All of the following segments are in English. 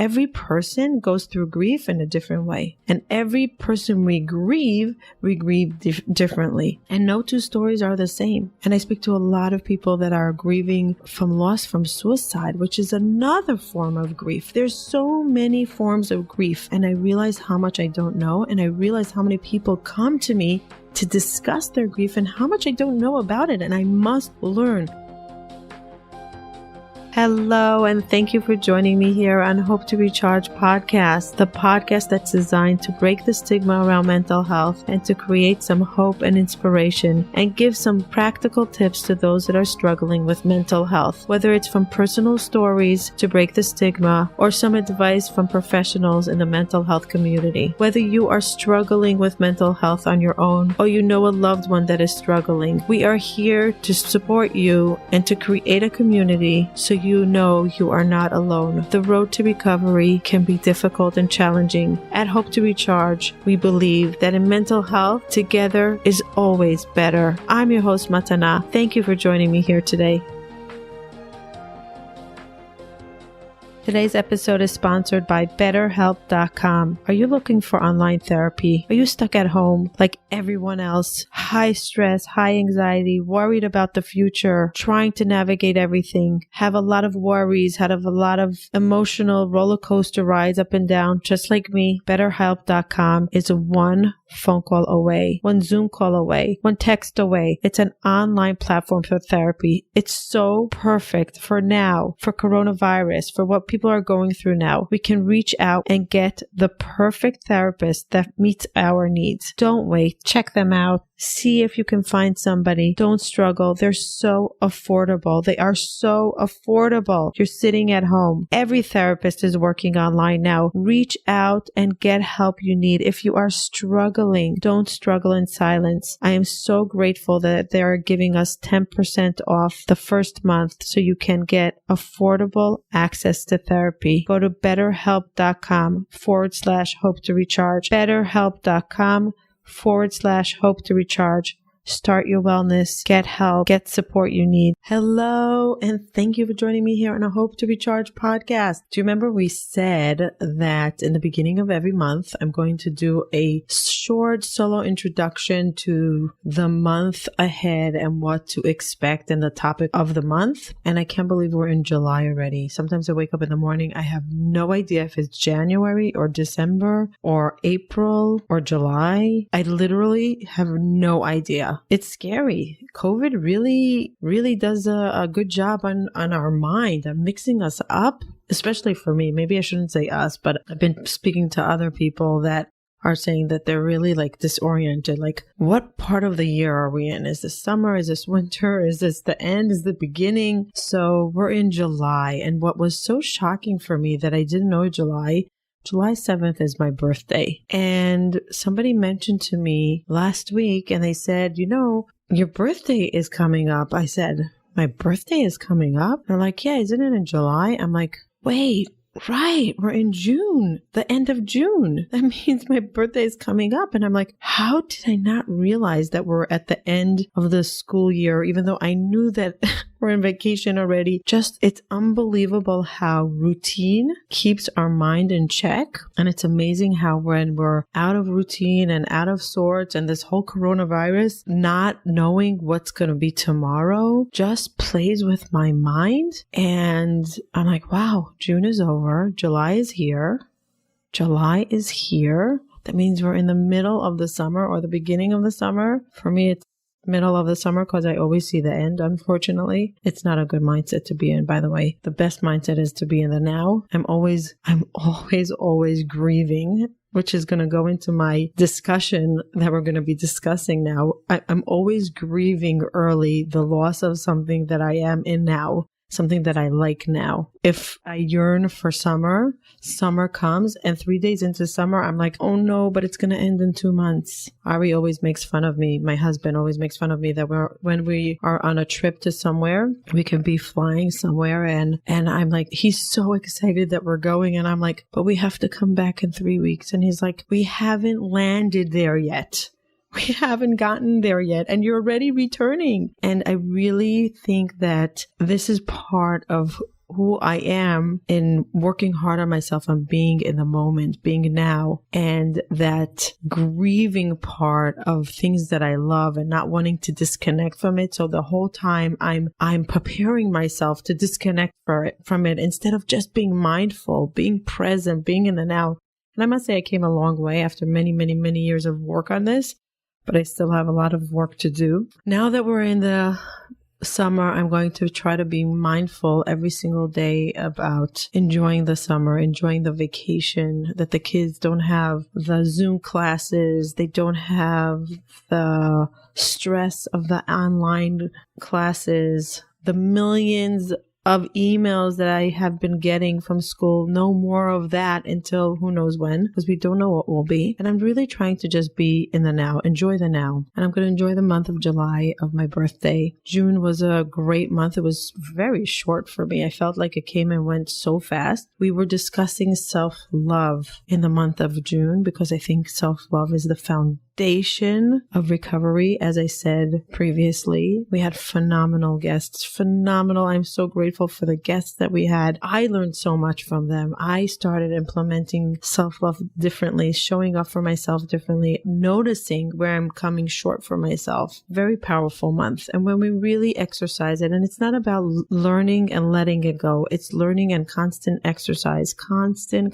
every person goes through grief in a different way. And every person we grieve differently. And no two stories are the same. And I speak to a lot of people that are grieving from loss from suicide, which is another form of grief. There's so many forms of grief. And I realize how much I don't know. And I realize how many people come to me to discuss their grief and how much I don't know about it. And I must learn. Hello, and thank you for joining me here on Hope to Recharge podcast, the podcast that's designed to break the stigma around mental health and to create some hope and inspiration and give some practical tips to those that are struggling with mental health, whether it's from personal stories to break the stigma or some advice from professionals in the mental health community. Whether you are struggling with mental health on your own or you know a loved one that is struggling, we are here to support you and to create a community so you know you are not alone. The road to recovery can be difficult and challenging. At Hope to Recharge, we believe that in mental health, together is always better. I'm your host, Matana. Thank you for joining me here today. Today's episode is sponsored by BetterHelp.com. Are you looking for online therapy? Are you stuck at home like everyone else? High stress, high anxiety, worried about the future, trying to navigate everything, have a lot of worries, have a lot of emotional roller coaster rides up and down, just like me. BetterHelp.com is one phone call away, one Zoom call away, one text away. It's an online platform for therapy. It's so perfect for now, for coronavirus, for what people are going through now. We can reach out and get the perfect therapist that meets our needs. Don't wait. Check them out. See if you can find somebody. Don't struggle. They're so affordable. They are so affordable. You're sitting at home. Every therapist is working online now. Reach out and get help you need. If you are struggling, don't struggle in silence. I am so grateful that they are giving us 10% off the first month so you can get affordable access to therapy. Go to betterhelp.com/hope to recharge. betterhelp.com/hope to recharge. Start your wellness, get help, get support you need. Hello, and thank you for joining me here on a Hope to Recharge podcast. Do you remember we said that in the beginning of every month, I'm going to do a short solo introduction to the month ahead and what to expect in the topic of the month. And I can't believe we're in July already. Sometimes I wake up in the morning, I have no idea if it's January or December or April or July. I literally have no idea. It's scary. COVID really does a good job on our mind and mixing us up, especially for me. Maybe I shouldn't say us, but I've been speaking to other people that are saying that they're really like disoriented. Like, what part of the year are we in? Is this summer? Is this winter? Is this the end? Is the beginning? So we're in July. And what was so shocking for me that I didn't know July 7th is my birthday. And somebody mentioned to me last week and they said, you know, your birthday is coming up. I said, my birthday is coming up? They're like, yeah, isn't it in July? I'm like, wait, right, we're in June, the end of June. That means my birthday is coming up. And I'm like, how did I not realize that we're at the end of the school year, even though I knew that we're in vacation already? Just, it's unbelievable how routine keeps our mind in check. And it's amazing how when we're out of routine and out of sorts and this whole coronavirus, not knowing what's going to be tomorrow just plays with my mind. And I'm like, wow, June is over. July is here. July is here. That means we're in the middle of the summer or the beginning of the summer. For me, it's middle of the summer because I always see the end, unfortunately. It's not a good mindset to be in, by the way. The best mindset is to be in the now. I'm always grieving, which is going to go into my discussion that we're going to be discussing now. I'm always grieving early the loss of something that I am in now. Something that I like now. If I yearn for summer comes and 3 days into summer, I'm like, oh no, but it's going to end in 2 months. Ari always makes fun of me. My husband always makes fun of me that when we are on a trip to somewhere, we can be flying somewhere and I'm like, he's so excited that we're going. And I'm like, but we have to come back in 3 weeks. And he's like, we haven't landed there yet. We haven't gotten there yet, and you're already returning. And I really think that this is part of who I am in working hard on myself and being in the moment, being now, and that grieving part of things that I love and not wanting to disconnect from it. So the whole time I'm preparing myself to disconnect from it instead of just being mindful, being present, being in the now. And I must say I came a long way after many, many, many years of work on this, but I still have a lot of work to do. Now that we're in the summer, I'm going to try to be mindful every single day about enjoying the summer, enjoying the vacation, that the kids don't have the Zoom classes, they don't have the stress of the online classes, the millions of emails that I have been getting from school. No more of that until who knows when, because we don't know what will be. And I'm really trying to just be in the now, enjoy the now. And I'm going to enjoy the month of July of my birthday. June was a great month. It was very short for me. I felt like it came and went so fast. We were discussing self-love in the month of June because I think self-love is the foundation of recovery. As I said previously, we had phenomenal guests. Phenomenal. I'm so grateful for the guests that we had. I learned so much from them. I started implementing self-love differently, showing up for myself differently, noticing where I'm coming short for myself. Very powerful month. And when we really exercise it, and it's not about learning and letting it go, it's learning and constant exercise, constant.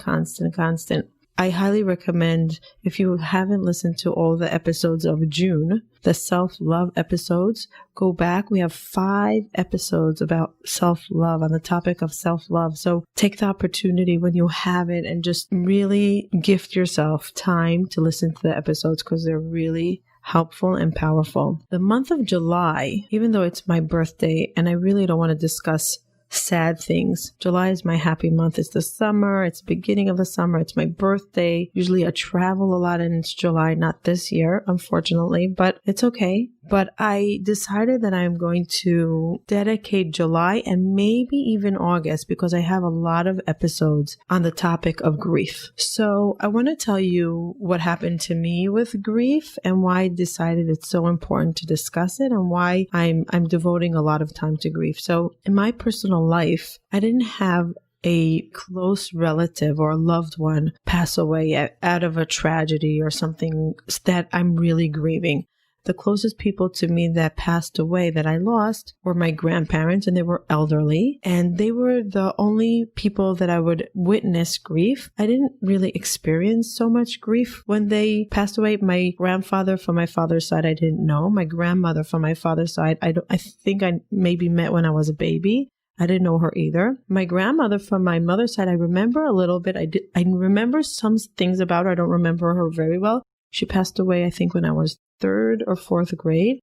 I highly recommend, if you haven't listened to all the episodes of June, the self-love episodes, go back. We have 5 episodes about self-love, on the topic of self-love. So take the opportunity when you have it and just really gift yourself time to listen to the episodes because they're really helpful and powerful. The month of July, even though it's my birthday and I really don't want to discuss sad things. July is my happy month. It's the summer. It's the beginning of the summer. It's my birthday. Usually I travel a lot and it's July, not this year, unfortunately, but it's okay. But I decided that I'm going to dedicate July and maybe even August because I have a lot of episodes on the topic of grief. So I want to tell you what happened to me with grief and why I decided it's so important to discuss it and why I'm devoting a lot of time to grief. So in my personal life, I didn't have a close relative or a loved one pass away out of a tragedy or something that I'm really grieving. The closest people to me that passed away that I lost were my grandparents, and they were elderly, and they were the only people that I would witness grief. I didn't really experience so much grief when they passed away. My grandfather from my father's side, I didn't know. My grandmother from my father's side, I think I maybe met when I was a baby. I didn't know her either. My grandmother from my mother's side, I remember a little bit. I remember some things about her. I don't remember her very well. She passed away, I think, when I was 3rd or 4th grade.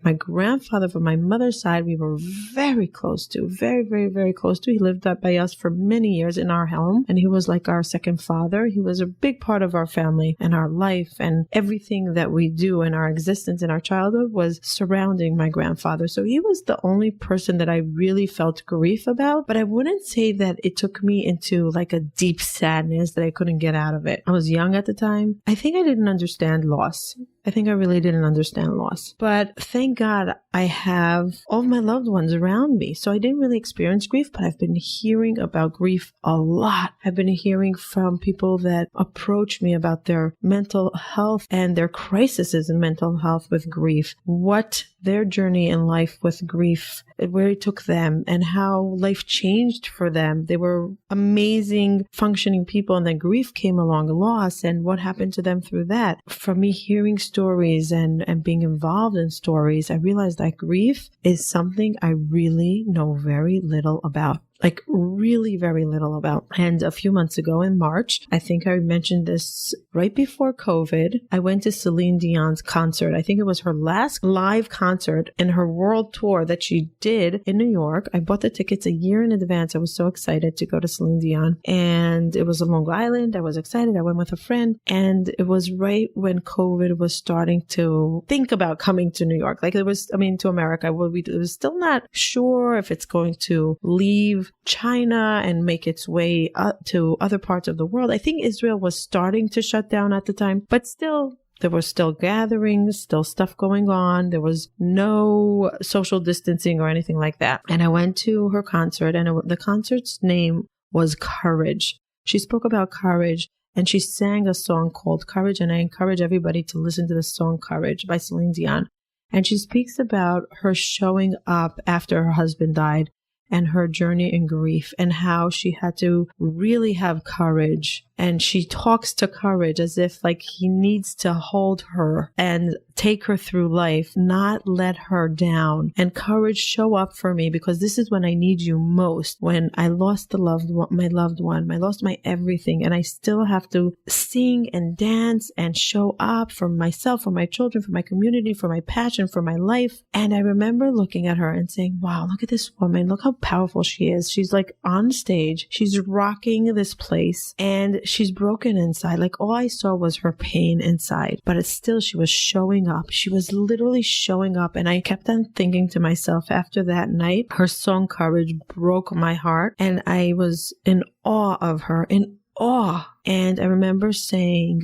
My grandfather from my mother's side, we were very close to, very, very, very close to. He lived up by us for many years in our home, and he was like our second father. He was a big part of our family and our life, and everything that we do in our existence in our childhood was surrounding my grandfather. So he was the only person that I really felt grief about, but I wouldn't say that it took me into like a deep sadness that I couldn't get out of it. I was young at the time. I think I didn't understand loss. I think I really didn't understand loss. But thank God I have all of my loved ones around me. So I didn't really experience grief, but I've been hearing about grief a lot. I've been hearing from people that approach me about their mental health and their crises in mental health with grief, what their journey in life with grief, where it took them and how life changed for them. They were amazing, functioning people, and then grief came along, loss, and what happened to them through that. From me hearing stories and being involved in stories, I realized that grief is something I really know very little about. Like really very little about. And a few months ago in March, I think I mentioned this right before COVID, I went to Celine Dion's concert. I think it was her last live concert in her world tour that she did in New York. I bought the tickets a year in advance. I was so excited to go to Celine Dion. And it was on Long Island. I was excited. I went with a friend. And it was right when COVID was starting to think about coming to New York. Like it was, to America. It was still not sure if it's going to leave China and make its way up to other parts of the world. I think Israel was starting to shut down at the time, but still There were still gatherings, still stuff going on. There was no social distancing or anything like that. And I went to her concert, and the concert's name was Courage. She spoke about courage, and she sang a song called Courage, and I encourage everybody to listen to the song Courage by Celine Dion. And she speaks about her showing up after her husband died and her journey in grief and how she had to really have courage. And she talks to courage as if like he needs to hold her and take her through life, not let her down. And courage, show up for me, because this is when I need you most. When I lost my loved one, I lost my everything, and I still have to sing and dance and show up for myself, for my children, for my community, for my passion, for my life. And I remember looking at her and saying, wow, look at this woman. Look how powerful she is. She's like on stage. She's rocking this place, and she's broken inside. Like all I saw was her pain inside, but it's still, she was showing up. She was literally showing up. And I kept on thinking to myself after that night, her song Courage broke my heart, and I was in awe of her, in awe. And I remember saying,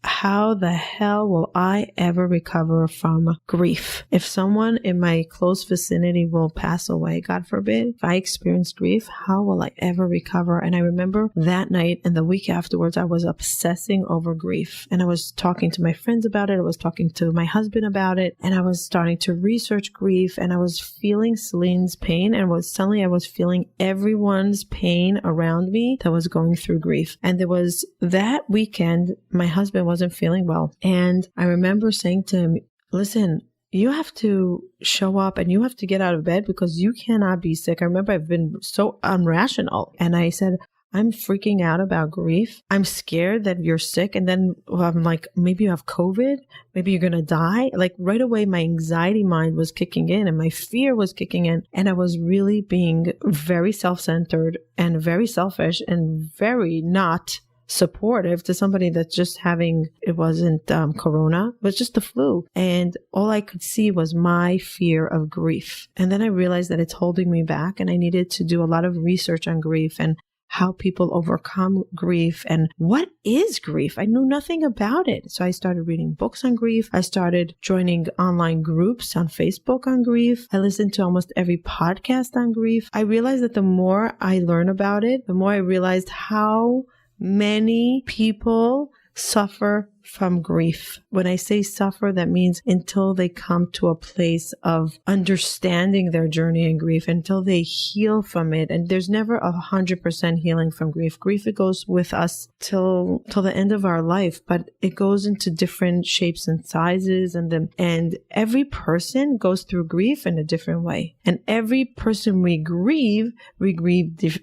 how the hell will I ever recover from grief? If someone in my close vicinity will pass away, God forbid, if I experience grief, how will I ever recover? And I remember that night and the week afterwards, I was obsessing over grief. And I was talking to my friends about it. I was talking to my husband about it. And I was starting to research grief, and I was feeling Celine's pain. And suddenly I was feeling everyone's pain around me that was going through grief. And there was that weekend, my husband wasn't feeling well. And I remember saying to him, listen, you have to show up and you have to get out of bed because you cannot be sick. I remember I've been so irrational. And I said, I'm freaking out about grief. I'm scared that you're sick. And then I'm like, maybe you have COVID. Maybe you're going to die. Like right away, my anxiety mind was kicking in and my fear was kicking in. And I was really being very self-centered and very selfish and very not supportive to somebody that's just having, it wasn't corona, it was just the flu. And all I could see was my fear of grief. And then I realized that it's holding me back, and I needed to do a lot of research on grief and how people overcome grief and what is grief. I knew nothing about it. So I started reading books on grief. I started joining online groups on Facebook on grief. I listened to almost every podcast on grief. I realized that the more I learn about it, the more I realized how many people suffer from grief. When I say suffer, that means until they come to a place of understanding their journey in grief, until they heal from it. And there's never 100% healing from grief. Grief, it goes with us till the end of our life, but it goes into different shapes and sizes. And every person goes through grief in a different way. And every person we grieve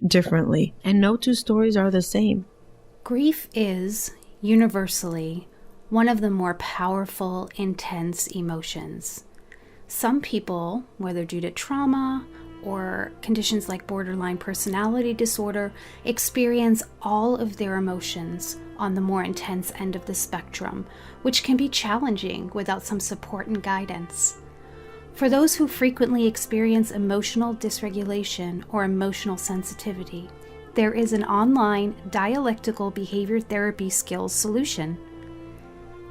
differently. And no two stories are the same. Grief is, universally, one of the more powerful, intense emotions. Some people, whether due to trauma or conditions like borderline personality disorder, experience all of their emotions on the more intense end of the spectrum, which can be challenging without some support and guidance. For those who frequently experience emotional dysregulation or emotional sensitivity, there is an online dialectical behavior therapy skills solution.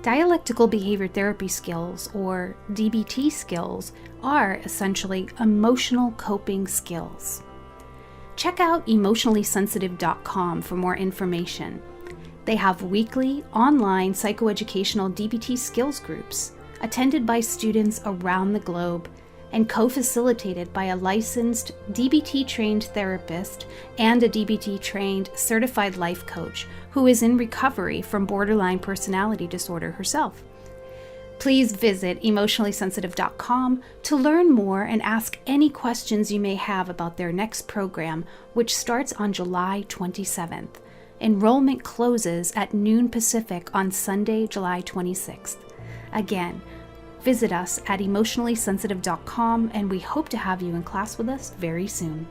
Dialectical behavior therapy skills, or DBT skills, are essentially emotional coping skills. Check out emotionallysensitive.com for more information. They have weekly online psychoeducational DBT skills groups attended by students around the globe and co-facilitated by a licensed DBT-trained therapist and a DBT-trained certified life coach who is in recovery from borderline personality disorder herself. Please visit emotionallysensitive.com to learn more and ask any questions you may have about their next program, which starts on July 27th. Enrollment closes at noon Pacific on Sunday, July 26th. Again, visit us at emotionallysensitive.com, and we hope to have you in class with us very soon.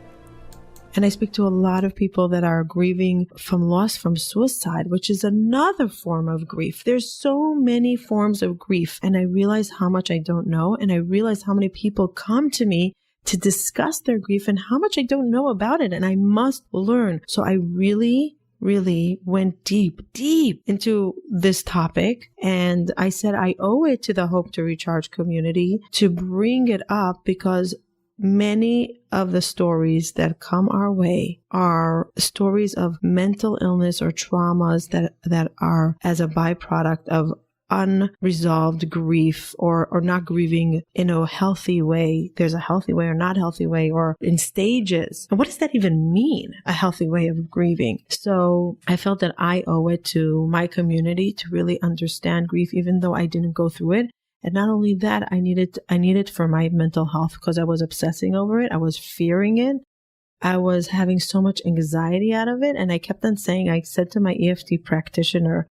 And I speak to a lot of people that are grieving from loss from suicide, which is another form of grief. There's so many forms of grief. And I realize how much I don't know. And I realize how many people come to me to discuss their grief and how much I don't know about it. And I must learn. So I really really went deep into this topic. And I said, I owe it to the Hope to Recharge community to bring it up, because many of the stories that come our way are stories of mental illness or traumas that are as a byproduct of unresolved grief, or not grieving in a healthy way. There's a healthy way or not healthy way, or in stages. And what does that even mean, a healthy way of grieving? So I felt that I owe it to my community to really understand grief, even though I didn't go through it. And not only that, I needed for my mental health, because I was obsessing over it. I was fearing it. I was having so much anxiety out of it. And I kept on saying, I said to my EFT practitioner,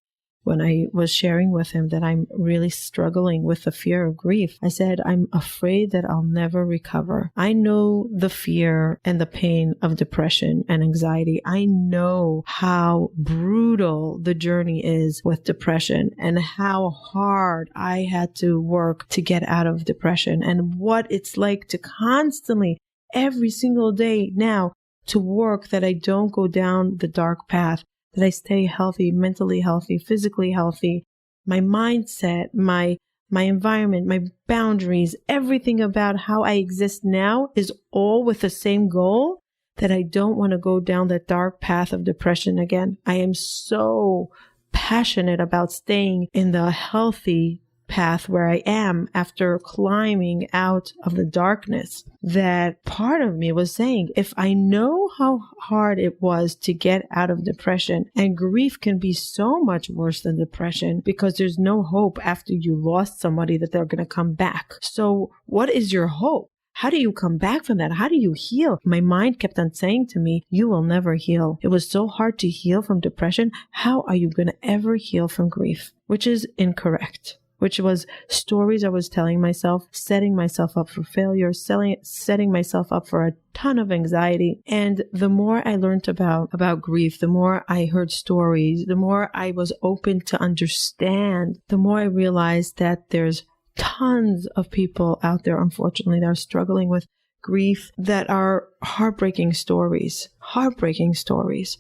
when I was sharing with him that I'm really struggling with the fear of grief, I said, I'm afraid that I'll never recover. I know the fear and the pain of depression and anxiety. I know how brutal the journey is with depression, and how hard I had to work to get out of depression, and what it's like to constantly, every single day now, to work that I don't go down the dark path, that I stay healthy, mentally healthy, physically healthy, my mindset, my environment, my boundaries, everything about how I exist now is all with the same goal, that I don't want to go down that dark path of depression again. I am so passionate about staying in the healthy path where I am after climbing out of the darkness, that part of me was saying, if I know how hard it was to get out of depression, and grief can be so much worse than depression because there's no hope after you lost somebody that they're going to come back. So what is your hope? How do you come back from that? How do you heal? My mind kept on saying to me, you will never heal. It was so hard to heal from depression. How are you going to ever heal from grief? Which is incorrect. Which was stories I was telling myself, setting myself up for failure, setting myself up for a ton of anxiety. And the more I learned about grief, the more I heard stories, the more I was open to understand, the more I realized that there's tons of people out there, unfortunately, that are struggling with grief, that are heartbreaking stories,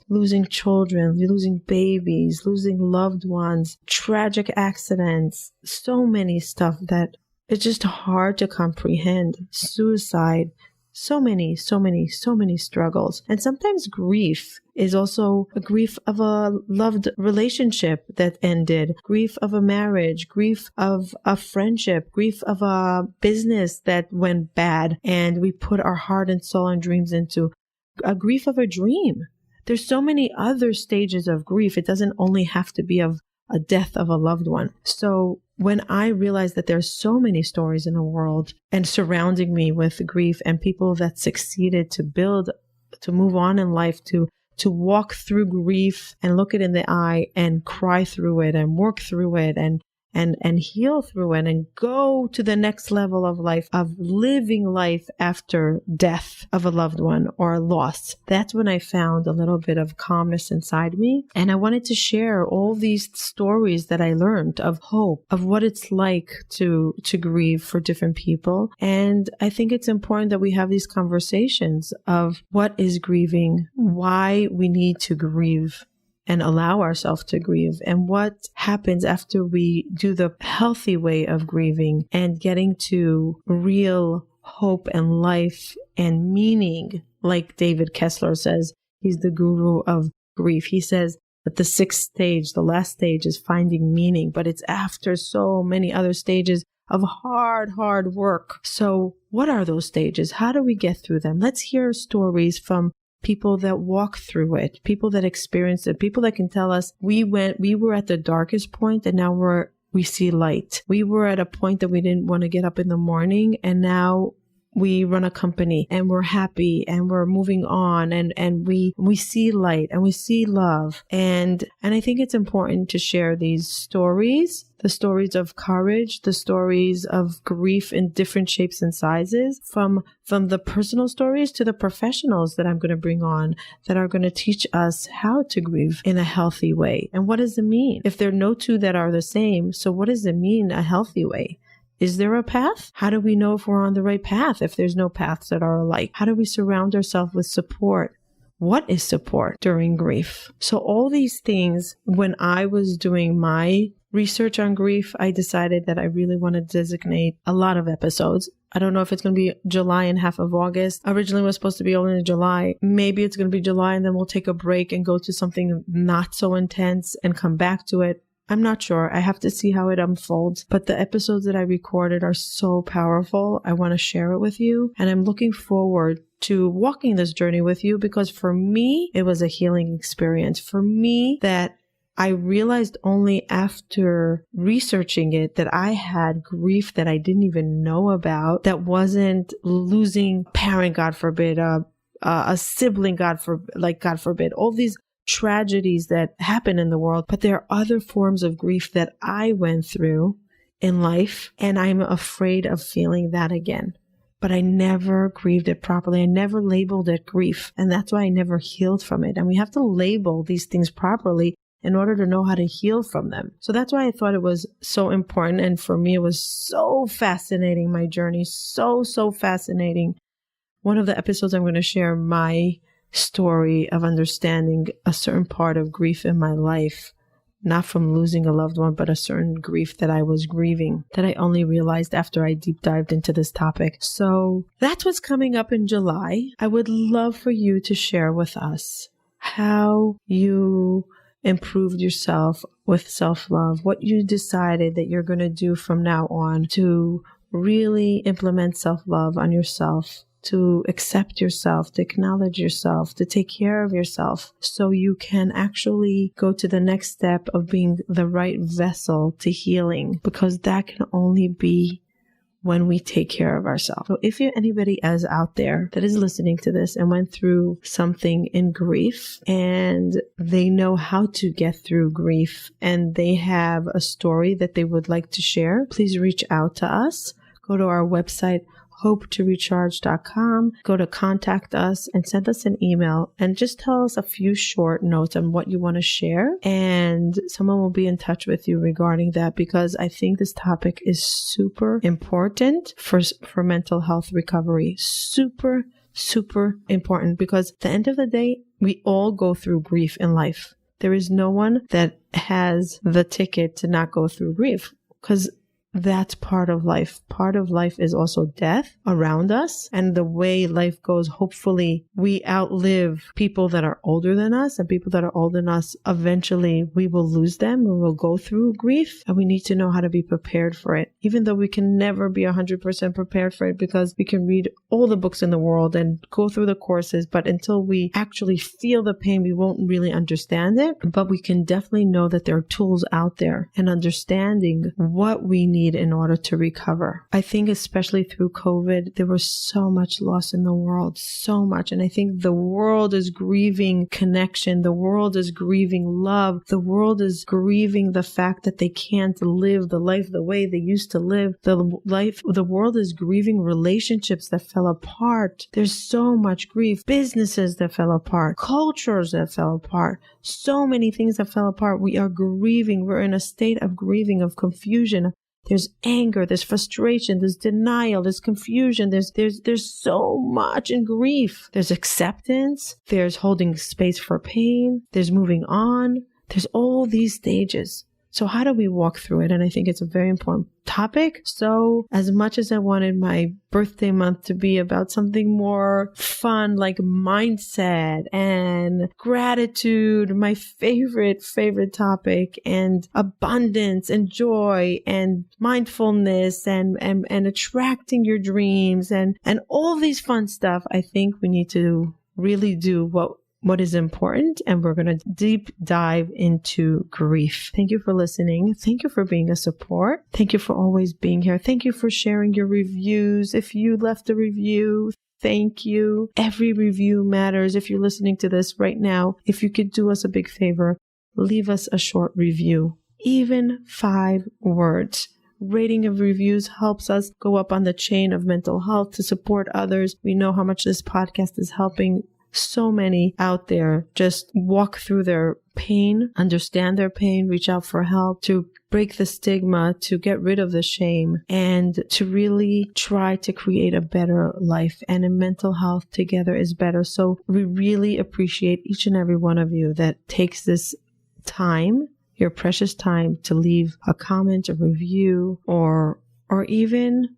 losing children, losing babies, losing loved ones, tragic accidents, so many stuff that it's just hard to comprehend, suicide, so many struggles. And sometimes grief is also a grief of a loved relationship that ended, grief of a marriage, grief of a friendship, grief of a business that went bad and we put our heart and soul and dreams into, a grief of a dream. There's so many other stages of grief. It doesn't only have to be of a death of a loved one. So when I realized that there's so many stories in the world and surrounding me with grief, and people that succeeded to move on in life, to walk through grief and look it in the eye and cry through it and work through it and heal through it and go to the next level of life, of living life after death of a loved one or a loss. That's when I found a little bit of calmness inside me. And I wanted to share all these stories that I learned of hope, of what it's like to grieve for different people. And I think it's important that we have these conversations of what is grieving, why we need to grieve and allow ourselves to grieve, and what happens after we do the healthy way of grieving and getting to real hope and life and meaning. Like David Kessler says, he's the guru of grief. He says that the sixth stage, the last stage, is finding meaning, but it's after so many other stages of hard work. So what are those stages? How do we get through them? Let's hear stories from people that walk through it, people that experience it, people that can tell us we were at the darkest point and now we see light. We were at a point that we didn't want to get up in the morning, and now we run a company and we're happy and we're moving on and we see light and we see love. And I think it's important to share these stories, the stories of courage, the stories of grief in different shapes and sizes, from the personal stories to the professionals that I'm going to bring on that are going to teach us how to grieve in a healthy way. And what does it mean? If there are no two that are the same, so what does it mean, a healthy way? Is there a path? How do we know if we're on the right path if there's no paths that are alike? How do we surround ourselves with support, what is support during grief? So all these things, when I was doing my research on grief, I decided that I really want to designate a lot of episodes. I don't know if it's going to be July and half of August. Originally it was supposed to be only in July. Maybe it's going to be July and then we'll take a break and go to something not so intense and come back to it. I'm not sure. I have to see how it unfolds. But the episodes that I recorded are so powerful. I want to share it with you. And I'm looking forward to walking this journey with you because for me, it was a healing experience. For me, that I realized only after researching it that I had grief that I didn't even know about, that wasn't losing a parent, God forbid, a sibling, God forbid, all these tragedies that happen in the world. But there are other forms of grief that I went through in life, and I'm afraid of feeling that again. But I never grieved it properly. I never labeled it grief. And that's why I never healed from it. And we have to label these things properly in order to know how to heal from them. So that's why I thought it was so important. And for me, it was so fascinating, my journey. So fascinating. One of the episodes I'm going to share my story of understanding a certain part of grief in my life, not from losing a loved one, but a certain grief that I was grieving that I only realized after I deep dived into this topic. So that's what's coming up in July. I would love for you to share with us how you improved yourself with self-love, what you decided that you're going to do from now on to really implement self-love on yourself, to accept yourself, to acknowledge yourself, to take care of yourself so you can actually go to the next step of being the right vessel to healing, because that can only be when we take care of ourselves. So if you're anybody else out there that is listening to this and went through something in grief and they know how to get through grief and they have a story that they would like to share, please reach out to us. Go to our website, hopetorecharge.com. Go to contact us and send us an email and just tell us a few short notes on what you want to share. And someone will be in touch with you regarding that, because I think this topic is super important for mental health recovery. Super important, because at the end of the day, we all go through grief in life. There is no one that has the ticket to not go through grief, because that's part of life. Part of life is also death around us. And the way life goes, hopefully we outlive people that are older than us, and people that are older than us, eventually we will lose them or we'll go through grief. And we need to know how to be prepared for it, even though we can never be 100% prepared for it, because we can read all the books in the world and go through the courses. But until we actually feel the pain, we won't really understand it. But we can definitely know that there are tools out there, and understanding what we need in order to recover. I think especially through COVID, there was so much loss in the world, so much. And I think the world is grieving connection. The world is grieving love. The world is grieving the fact that they can't live the life the way they used to live. The world is grieving relationships that fell apart. There's so much grief. Businesses that fell apart. Cultures that fell apart. So many things that fell apart. We are grieving. We're in a state of grieving, of confusion. There's anger, there's frustration, there's denial, there's confusion, there's so much in grief. There's acceptance, there's holding space for pain, there's moving on, there's all these stages. So how do we walk through it? And I think it's a very important topic. So as much as I wanted my birthday month to be about something more fun, like mindset and gratitude, my favorite topic, and abundance and joy and mindfulness and attracting your dreams and all these fun stuff, I think we need to really do what is important, and we're going to deep dive into grief. Thank you for listening. Thank you for being a support. Thank you for always being here. Thank you for sharing your reviews. If you left a review, thank you. Every review matters. If you're listening to this right now, if you could do us a big favor, leave us a short review, even 5 words. Rating of reviews helps us go up on the chain of mental health to support others. We know how much this podcast is helping so many out there just walk through their pain, understand their pain, reach out for help, to break the stigma, to get rid of the shame, and to really try to create a better life. And in mental health, together is better. So we really appreciate each and every one of you that takes this time, your precious time, to leave a comment, a review, or even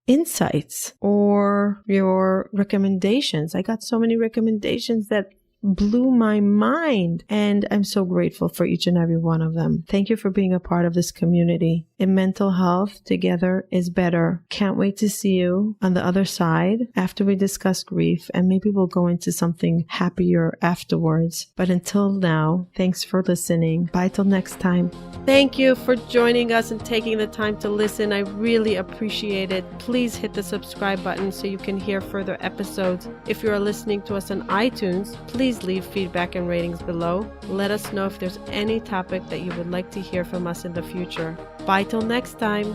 insights or your recommendations. I got so many recommendations that blew my mind, and I'm so grateful for each and every one of them. Thank you for being a part of this community. In mental health, together is better. Can't wait to see you on the other side after we discuss grief, and maybe we'll go into something happier afterwards. But until now, thanks for listening. Bye till next time. Thank you for joining us and taking the time to listen. I really appreciate it. Please hit the subscribe button so you can hear further episodes. If you are listening to us on iTunes, please leave feedback and ratings below. Let us know if there's any topic that you would like to hear from us in the future. Bye till next time.